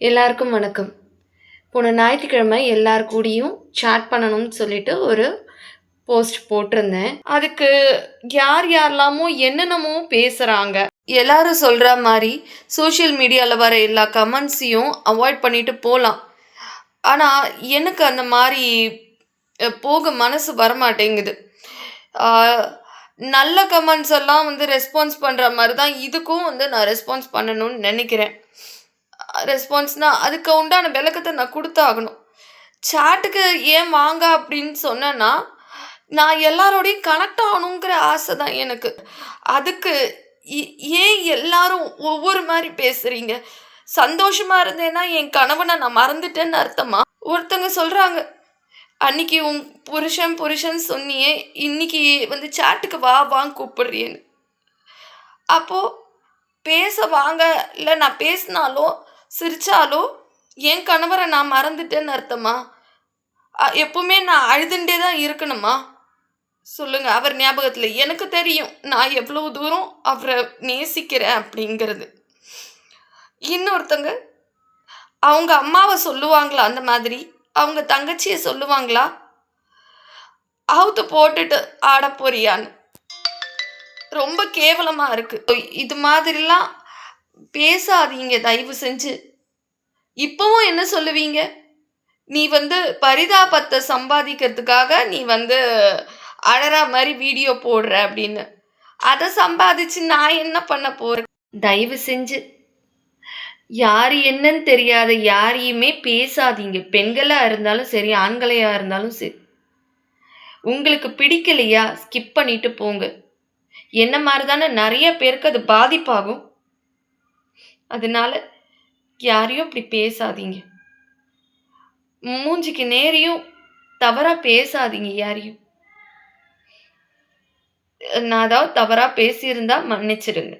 எல்லாருக்கும் வணக்கம். போன ஞாயிற்றுக்கிழமை எல்லார் கூடயும் சேட் பண்ணணும்னு சொல்லிட்டு ஒரு போஸ்ட் போட்டிருந்தேன். அதுக்கு யார் யாரெல்லாமோ என்னென்னமோ பேசுகிறாங்க. எல்லாரும் சொல்கிற மாதிரி சோஷியல் மீடியாவில் வர எல்லா கமெண்ட்ஸையும் அவாய்ட் பண்ணிட்டு போகலாம். ஆனால் எனக்கு அந்த மாதிரி போக மனசு வரமாட்டேங்குது. நல்ல கமெண்ட்ஸ் எல்லாம் ரெஸ்பான்ஸ் பண்ணுற மாதிரி தான் இதுக்கும் நான் ரெஸ்பான்ஸ் பண்ணணும்னு நினைக்கிறேன். ரெஸ்பான்ஸ்னால் அதுக்கு உண்டான விளக்கத்தை நான் கொடுத்தாகணும். சேட்டுக்கு ஏன் வாங்க அப்படின்னு சொன்னேன்னா, நான் எல்லாரோடையும் கனெக்ட் ஆகணுங்கிற ஆசை தான் எனக்கு. அதுக்கு ஏன் எல்லாரும் ஒவ்வொரு மாதிரி பேசுகிறீங்க? சந்தோஷமாக இருந்தேன்னா என் கணவனை நான் மறந்துட்டேன்னு அர்த்தமா? ஒருத்தங்க சொல்கிறாங்க, அன்னைக்கு உன் புருஷன் சொன்னியே, இன்னைக்கு சேட்டுக்கு வான்னு கூப்பிடுறியேன்னு. அப்போது பேச வாங்க, இல்லை நான் பேசினாலோ சிரிச்சாலோ என் கணவரை நான் மறந்துட்டேன்னு அர்த்தமா? எப்பவுமே நான் அழுதுண்டே தான் இருக்கணுமா? சொல்லுங்க. அவர் ஞாபகத்தில் எனக்கு தெரியும் நான் எவ்வளோ தூரம் அவரை நேசிக்கிறேன் அப்படிங்கிறது. இன்னொருத்தங்க அவங்க அம்மாவை சொல்லுவாங்களா? அந்த மாதிரி அவங்க தங்கச்சியை சொல்லுவாங்களா? அவுத்து போட்டுட்டு ஆட போறியான்னு. ரொம்ப கேவலமாக இருக்குது. இது மாதிரிலாம் பேசாதீங்க தயவு செஞ்சு. இப்போவும் என்ன சொல்லுவீங்க? நீ பரிதாபத்தை சம்பாதிக்கிறதுக்காக நீ அழறா மாதிரி வீடியோ போடுற அப்படின்னு. அதை சம்பாதிச்சு நான் என்ன பண்ண போகிறேன்? தயவு செஞ்சு யார் என்னன்னு தெரியாத யாரையுமே பேசாதீங்க. பெண்களாக இருந்தாலும் சரி, ஆண்களையாக இருந்தாலும் சரி. உங்களுக்கு பிடிக்கலையா ஸ்கிப் பண்ணிட்டு போங்க. என்ன மாதிரி தானே நிறைய பேருக்கு அது பாதிப்பாகும். அதனால யாரையும் இப்படி பேசாதீங்க. மூஞ்சிக்கு நேரையும் தவறாக பேசாதீங்க யாரையும். நான் ஏதாவது தவறாக பேசியிருந்தா மன்னிச்சிடுங்க.